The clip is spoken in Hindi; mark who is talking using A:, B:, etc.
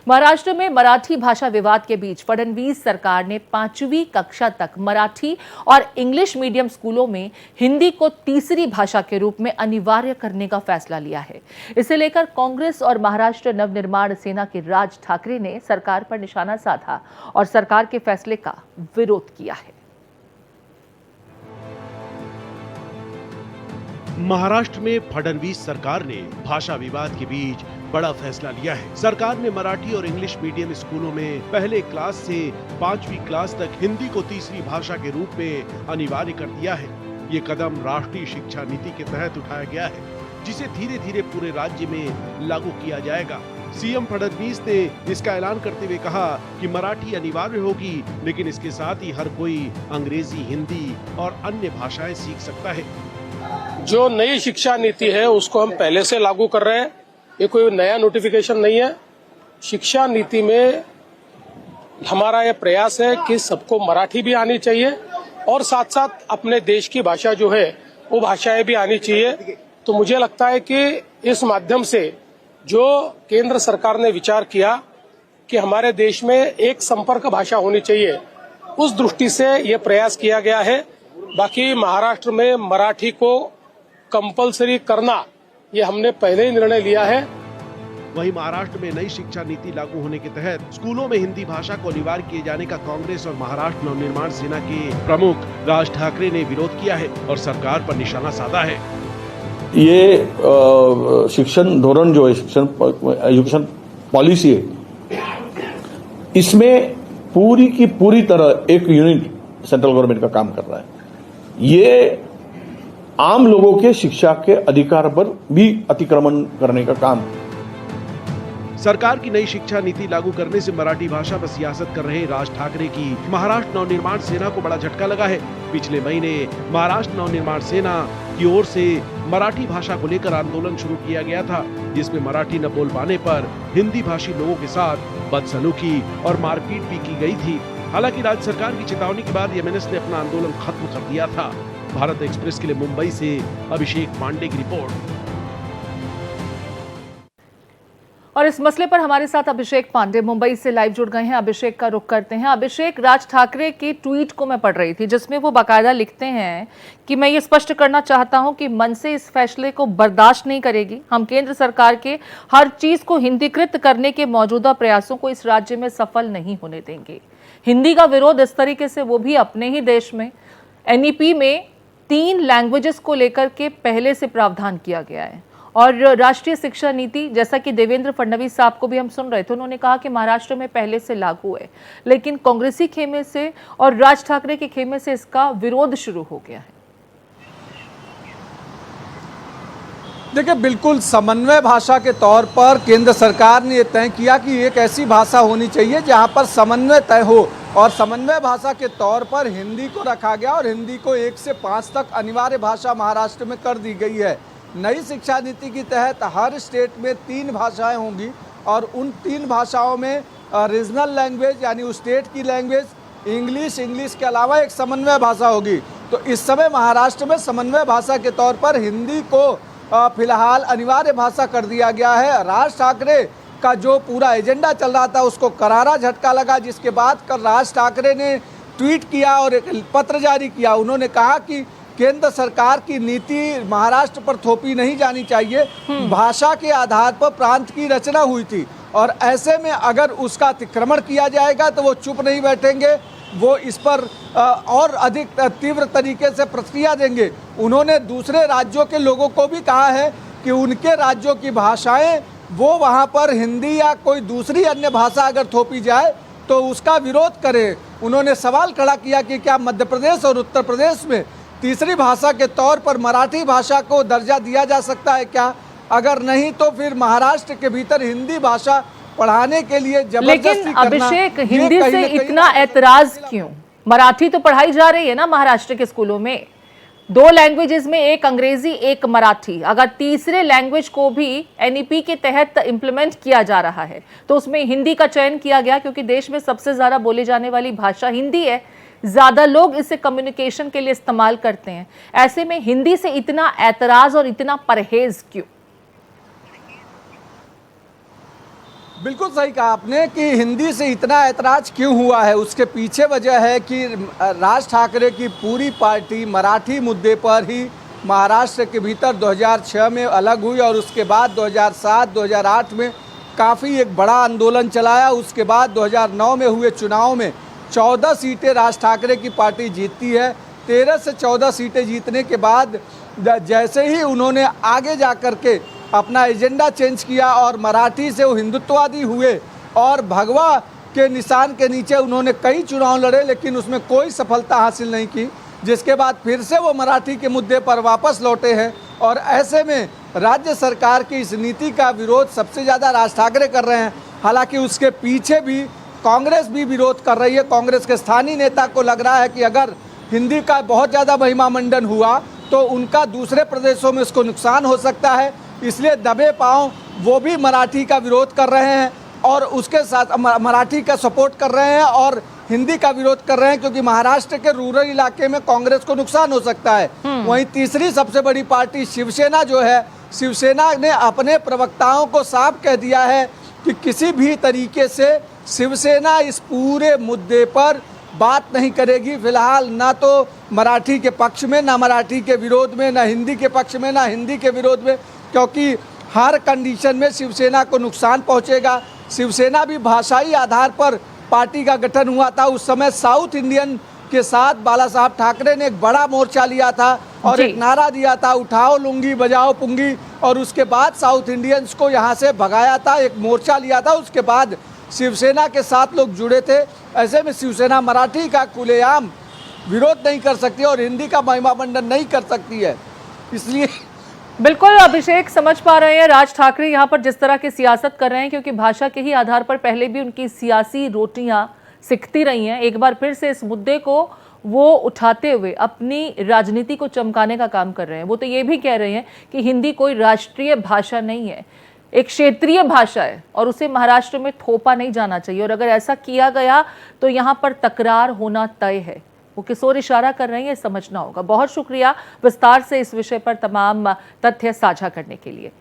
A: महाराष्ट्र में मराठी भाषा विवाद के बीच फडणवीस सरकार ने 5वीं कक्षा तक मराठी और इंग्लिश मीडियम स्कूलों में हिंदी को तीसरी भाषा के रूप में अनिवार्य करने का फैसला लिया है। इसे लेकर कांग्रेस और महाराष्ट्र नवनिर्माण सेना के राज ठाकरे ने सरकार पर निशाना साधा और सरकार के फैसले का विरोध किया है।
B: महाराष्ट्र में फडणवीस सरकार ने भाषा विवाद के बीच बड़ा फैसला लिया है। सरकार ने मराठी और इंग्लिश मीडियम स्कूलों में पहले क्लास से 5वीं क्लास तक हिंदी को तीसरी भाषा के रूप में अनिवार्य कर दिया है। ये कदम राष्ट्रीय शिक्षा नीति के तहत उठाया गया है, जिसे धीरे धीरे पूरे राज्य में लागू किया जाएगा। सीएम फडणवीस ने इसका ऐलान करते हुए कहा कि मराठी अनिवार्य होगी, लेकिन इसके साथ ही हर कोई अंग्रेजी, हिंदी और अन्य भाषाएं सीख सकता है।
C: जो नई शिक्षा नीति है उसको हम पहले से लागू कर रहे हैं। ये कोई नया नोटिफिकेशन नहीं है। शिक्षा नीति में हमारा यह प्रयास है कि सबको मराठी भी आनी चाहिए और साथ साथ अपने देश की भाषा जो है वो भाषाएं भी आनी चाहिए। तो मुझे लगता है कि इस माध्यम से जो केंद्र सरकार ने विचार किया कि हमारे देश में एक संपर्क भाषा होनी चाहिए, उस दृष्टि से ये प्रयास किया गया है। बाकी महाराष्ट्र में मराठी को कंपलसरी करना ये हमने पहले ही निर्णय लिया है।
B: वहीं महाराष्ट्र में नई शिक्षा नीति लागू होने के तहत स्कूलों में हिंदी भाषा को अनिवार्य किए जाने का कांग्रेस और महाराष्ट्र नवनिर्माण सेना के प्रमुख राज ठाकरे ने विरोध किया है और सरकार पर निशाना साधा है।
D: ये शिक्षण धोरण जो है, एजुकेशन पॉलिसी है, इसमें पूरी की पूरी तरह एक यूनिट सेंट्रल गवर्नमेंट का काम कर रहा है। ये आम लोगों के शिक्षा के अधिकार पर भी अतिक्रमण करने का काम।
B: सरकार की नई शिक्षा नीति लागू करने से मराठी भाषा पर सियासत कर रहे राज ठाकरे की महाराष्ट्र नवनिर्माण सेना को बड़ा झटका लगा है। पिछले महीने महाराष्ट्र नवनिर्माण सेना की ओर से मराठी भाषा को लेकर आंदोलन शुरू किया गया था, जिसमें मराठी न बोल पाने पर हिंदी भाषी लोगों के साथ बदसलूकी और मारपीट भी की गई थी। हालांकि राज्य सरकार की चेतावनी के बाद एमएनएस ने अपना आंदोलन खत्म कर दिया था। भारत एक्सप्रेस के लिए मुंबई से अभिषेक पांडे की रिपोर्ट।
A: और इस मसले पर हमारे साथ अभिषेक पांडे मुंबई से लाइव जुड़ गए हैं। अभिषेक का रुख करते हैं। अभिषेक, राज ठाकरे की ट्वीट को मैं पढ़ रही थी, जिसमें वो बाकायदा लिखते हैं कि मैं ये स्पष्ट करना चाहता हूं कि मनसे इस फैसले को बर्दाश्त नहीं करेगी। हम केंद्र सरकार के हर चीज को हिंदीकृत करने के मौजूदा प्रयासों को इस राज्य में सफल नहीं होने देंगे। हिंदी का विरोध इस तरीके से, वो भी अपने ही देश में। एनईपी में 3 लैंग्वेजेस को लेकर के पहले से प्रावधान किया गया है और राष्ट्रीय शिक्षा नीति, जैसा कि देवेंद्र फडणवीस साहब को भी हम सुन रहे थे, उन्होंने कहा कि महाराष्ट्र में पहले से लागू है, लेकिन कांग्रेसी खेमे से और राज ठाकरे के खेमे से इसका विरोध शुरू हो गया है।
E: देखिए, बिल्कुल समन्वय भाषा के तौर पर केंद्र सरकार ने यह तय किया कि एक ऐसी भाषा होनी चाहिए जहां पर समन्वय तय हो, और समन्वय भाषा के तौर पर हिंदी को रखा गया और हिंदी को 1 से 5 तक अनिवार्य भाषा महाराष्ट्र में कर दी गई है। नई शिक्षा नीति के तहत हर स्टेट में 3 भाषाएं होंगी और उन 3 भाषाओं में रीजनल लैंग्वेज यानी उस स्टेट की लैंग्वेज, इंग्लिश के अलावा एक समन्वय भाषा होगी। तो इस समय महाराष्ट्र में समन्वय भाषा के तौर पर हिंदी को फिलहाल अनिवार्य भाषा कर दिया गया है। राज ठाकरे का जो पूरा एजेंडा चल रहा था उसको करारा झटका लगा, जिसके बाद कल राज ठाकरे ने ट्वीट किया और एक पत्र जारी किया। उन्होंने कहा कि केंद्र सरकार की नीति महाराष्ट्र पर थोपी नहीं जानी चाहिए। भाषा के आधार पर प्रांत की रचना हुई थी और ऐसे में अगर उसका अतिक्रमण किया जाएगा तो वो चुप नहीं बैठेंगे, वो इस पर और अधिक तीव्र तरीके से प्रतिक्रिया देंगे। उन्होंने दूसरे राज्यों के लोगों को भी कहा है कि उनके राज्यों की भाषाएं वो वहां पर हिंदी या कोई दूसरी अन्य भाषा अगर थोपी जाए तो उसका विरोध करें। उन्होंने सवाल खड़ा किया कि क्या मध्य प्रदेश और उत्तर प्रदेश में तीसरी भाषा के तौर पर मराठी भाषा को दर्जा दिया जा सकता है क्या? अगर नहीं तो फिर महाराष्ट्र के भीतर हिंदी भाषा पढ़ाने के लिए जबरदस्ती करना।
A: लेकिन अभिषेक, हिंदी से इतना ऐतराज क्यों? मराठी तो पढ़ाई जा रही है ना महाराष्ट्र के स्कूलों में। 2 लैंग्वेजेस में, एक अंग्रेजी एक मराठी। अगर तीसरे लैंग्वेज को भी एनईपी के तहत इम्प्लीमेंट किया जा रहा है तो उसमें हिंदी का चयन किया गया, क्योंकि देश में सबसे ज्यादा बोली जाने वाली भाषा हिंदी है। ज्यादा लोग इसे कम्युनिकेशन के लिए इस्तेमाल करते हैं। ऐसे में हिंदी से इतना ऐतराज और इतना परहेज क्यों?
E: बिल्कुल सही कहा आपने कि हिंदी से इतना ऐतराज क्यों हुआ है। उसके पीछे वजह है कि राज ठाकरे की पूरी पार्टी मराठी मुद्दे पर ही महाराष्ट्र के भीतर 2006 में अलग हुई और उसके बाद 2007-2008 में काफ़ी एक बड़ा आंदोलन चलाया। उसके बाद 2009 में हुए चुनाव में 14 सीटें राज ठाकरे की पार्टी जीतती है। 13 से 14 सीटें जीतने के बाद जैसे ही उन्होंने आगे जा कर के अपना एजेंडा चेंज किया और मराठी से वो हिंदुत्ववादी हुए और भगवा के निशान के नीचे उन्होंने कई चुनाव लड़े, लेकिन उसमें कोई सफलता हासिल नहीं की। जिसके बाद फिर से वो मराठी के मुद्दे पर वापस लौटे हैं और ऐसे में राज्य सरकार की इस नीति का विरोध सबसे ज़्यादा राज ठाकरे कर रहे हैं। हालांकि उसके पीछे भी कांग्रेस भी विरोध कर रही है। कांग्रेस के स्थानीय नेता को लग रहा है कि अगर हिंदी का बहुत ज़्यादा महिमा मंडन हुआ तो उनका दूसरे प्रदेशों में उसको नुकसान हो सकता है, इसलिए दबे पांव वो भी मराठी का विरोध कर रहे हैं और उसके साथ मराठी का सपोर्ट कर रहे हैं और हिंदी का विरोध कर रहे हैं, क्योंकि महाराष्ट्र के रूरल इलाके में कांग्रेस को नुकसान हो सकता है। वहीं तीसरी सबसे बड़ी पार्टी शिवसेना जो है, शिवसेना ने अपने प्रवक्ताओं को साफ कह दिया है कि किसी भी तरीके से शिवसेना इस पूरे मुद्दे पर बात नहीं करेगी। फिलहाल ना तो मराठी के पक्ष में, ना मराठी के विरोध में, ना हिंदी के पक्ष में, ना हिंदी के विरोध में, क्योंकि हर कंडीशन में शिवसेना को नुकसान पहुंचेगा। शिवसेना भी भाषाई आधार पर पार्टी का गठन हुआ था। उस समय साउथ इंडियन के साथ बाला साहब ठाकरे ने एक बड़ा मोर्चा लिया था और एक नारा दिया था, उठाओ लुंगी बजाओ पुंगी, और उसके बाद साउथ इंडियंस को यहाँ से भगाया था, एक मोर्चा लिया था। उसके बाद शिवसेना के साथ लोग जुड़े थे। ऐसे में शिवसेना मराठी का खुलेआम विरोध नहीं कर सकती और हिंदी का महिमा मंडन नहीं कर सकती है। इसलिए
A: बिल्कुल अभिषेक समझ पा रहे हैं राज ठाकरे यहाँ पर जिस तरह की सियासत कर रहे हैं, क्योंकि भाषा के ही आधार पर पहले भी उनकी सियासी रोटियां सिकती रही हैं। एक बार फिर से इस मुद्दे को वो उठाते हुए अपनी राजनीति को चमकाने का काम कर रहे हैं। वो तो ये भी कह रहे हैं कि हिंदी कोई राष्ट्रीय भाषा नहीं है, एक क्षेत्रीय भाषा है और उसे महाराष्ट्र में थोपा नहीं जाना चाहिए, और अगर ऐसा किया गया तो यहाँ पर तकरार होना तय है। वो किस ओर इशारा कर रहे हैं ये समझना होगा। बहुत शुक्रिया विस्तार से इस विषय पर तमाम तथ्य साझा करने के लिए।